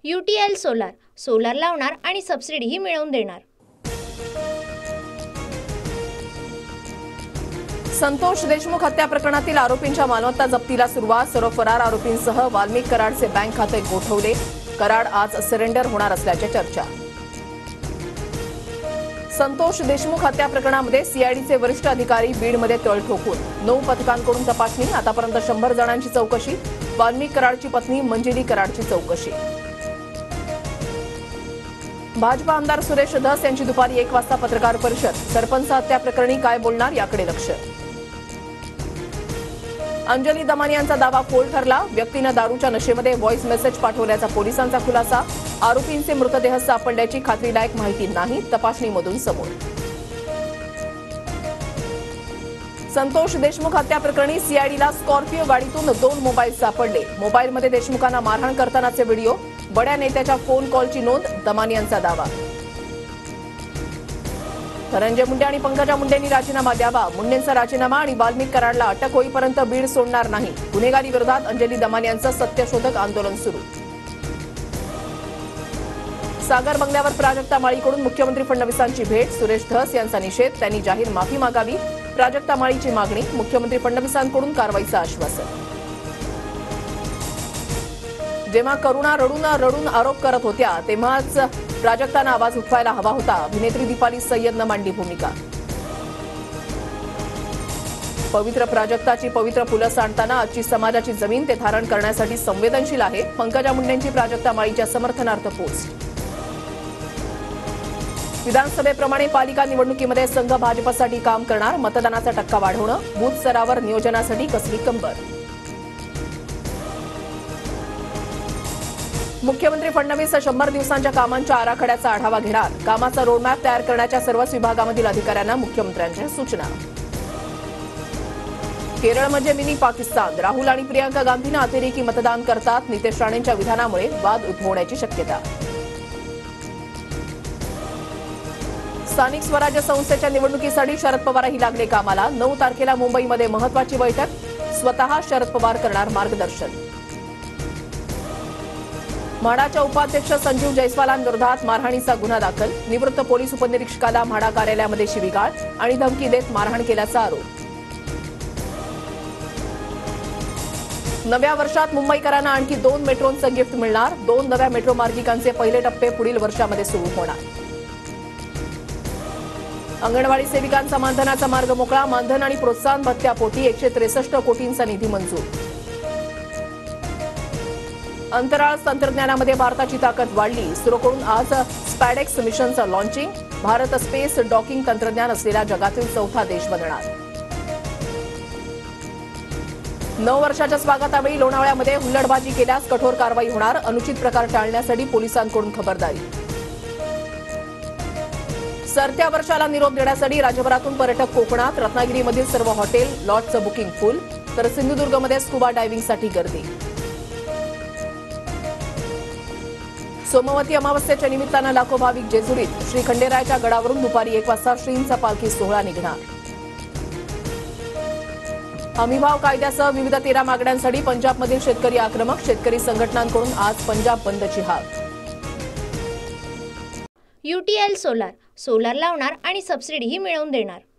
UTL solar solar लावणार आणि सबसिडीही मिळवून देणार। संतोष देशमुख हत्या प्रकरणातील आरोपींच्या मालमत्ता जप्तीला सुरुवात। सर्व फरार आरोपींसह वाल्मिक कराडचे बँक खाते गोठवले। कराड आज सरेंडर होणार असल्याच्या चर्चा। संतोष देशमुख हत्या प्रकरणामध्ये सीआयडीचे वरिष्ठ अधिकारी बीडमध्ये तळ ठोकून 9 पथकांकडून तपासणी। आतापर्यंत 100 जणांची चौकशी। वाल्मिक कराडची पत्नी मंजिरी कराडची चौकशी। भाजपा आमदार सुरेश धस यांची दुपारी 1 वाजता पत्रकार परिषद। सरपंच हत्या प्रकरणी काय बोलणार याकडे लक्ष। अंजली दमानी यांचा दावा फोल ठरला। व्यक्तीने दारूच्या नशेमध्ये व्हॉइस मेसेज पाठवल्याचा पोलिसांचा खुलासा। आरोपींचे मृतदेह सापडल्याची खात्रीलायक माहिती नाही, तपासणीमधून समोर। संतोष देशमुख हत्या प्रकरणी सीआयडीला स्कॉर्पिओ गाडीतून 2 मोबाईल सापडले। मोबाईलमध्ये देशमुखांना मारहाण करतानाचे व्हिडिओ। बड्या नेत्याच्या फोन कॉलची नोंद। दमानी यांचा दावा। धनंजय मुंडे आणि पंकजा मुंडेंनी राजीनामा द्यावा। मुंडेंचा राजीनामा आणि वाल्मिक कराडला अटक होईपर्यंत बीड सोडणार नाही। गुन्हेगारी विरोधात अंजली दमानी यांचं सत्यशोधक आंदोलन सुरू। सागर बंगल्यावर प्राजक्ता माळीकडून मुख्यमंत्री फडणवीसांची भेट। सुरेश धस यांचा निषेध। त्यांनी जाहीर माफी मागावी। प्राजक्ता माळीची मागणी। मुख्यमंत्री फडणवीसांकडून कारवाईचं आश्वासन। जेव्हा करुणा रडून रडून आरोप करत होत्या तेव्हाच प्राजक्तांना आवाज उठवायला हवा होता। अभिनेत्री दीपाली सय्यदनं मांडली भूमिका। पवित्र प्राजक्ताची पवित्र फुलं सांडताना आजची समाजाची जमीन ते धारण करण्यासाठी संवेदनशील आहे। पंकजा मुंडेंची प्राजक्ता माळीच्या समर्थनार्थ पोस्ट। विधानसभेप्रमाणे पालिका निवडणुकीमध्ये संघ भाजपसाठी काम करणार। मतदानाचा टक्का वाढवणं। बूथ स्तरावर नियोजनासाठी कसली कंबर। मुख्यमंत्री फडणवीस 100 दिवसांच्या कामांच्या आराखड्याचा आढावा घेणार। कामाचा रोडमॅप तयार करण्याच्या सर्वच विभागामधील अधिकाऱ्यांना मुख्यमंत्र्यांच्या सूचना। केरळ म्हणजे मिनी पाकिस्तान। राहुल आणि प्रियंका गांधींना अतिरेकी मतदान करतात। नितेश राणेंच्या विधानामुळे वाद उद्भवण्याची शक्यता। स्थानिक स्वराज्य संस्थेच्या निवडणुकीसाठी शरद पवारही लागले कामाला। 9 तारखेला मुंबईमध्ये महत्वाची बैठक। स्वतः शरद पवार करणार मार्गदर्शन। म्हाडाच्या उपाध्यक्ष संजीव जयस्वालांविरोधात मारहाणीचा गुन्हा दाखल। निवृत्त पोलीस उपनिरीक्षकाला म्हाडा कार्यालयामध्ये शिवीगाळ आणि धमकी देत मारहाण केल्याचा आरोप। नव्या वर्षात मुंबईकरांना आणखी 2 मेट्रोंचं गिफ्ट मिळणार। 2 नव्या मेट्रो मार्गिकांचे पहिले टप्पे पुढील वर्षामध्ये सुरू होणार। अंगणवाडी सेविकांचा मानधनाचा मार्ग मोकळा। मानधन आणि प्रोत्साहन भत्त्यापोटी 163 कोटींचा निधी मंजूर। अंतराळ तंत्रज्ञानामध्ये भारताची ताकद वाढली। इस्रोकडून आज स्पॅडेक्स मिशनचं लॉन्चिंग। भारत स्पेस डॉकिंग तंत्रज्ञान असलेला जगातील 4था देश बनणार। नववर्षाच्या स्वागतावेळी लोणावळ्यामध्ये हुल्लडबाजी केल्यास कठोर कारवाई होणार। अनुचित प्रकार टाळण्यासाठी पोलिसांकडून खबरदारी। सरत्या वर्षाला निरोप देण्यासाठी राज्यभरातून पर्यटक कोकणात। रत्नागिरीमधील सर्व हॉटेल लॉजचं बुकिंग फुल, तर सिंधुदुर्गमध्ये स्कुबा डायव्हिंगसाठी गर्दी। सोमवती अमावस्येच्या निमित्तानं लाखो भाविक जेजुरीत। श्री खंडेरायाच्या गडावरून दुपारी 1 वाजता श्रींचा पालखी सोहळा निघणार। हमीभाव कायद्यासह विविध 13 मागण्यांसाठी पंजाबमधील शेतकरी आक्रमक। शेतकरी संघटनांकडून आज पंजाब बंदची हाक। UTL सोलार सोलार लावणार आणि सबसिडीही मिळवून देणार।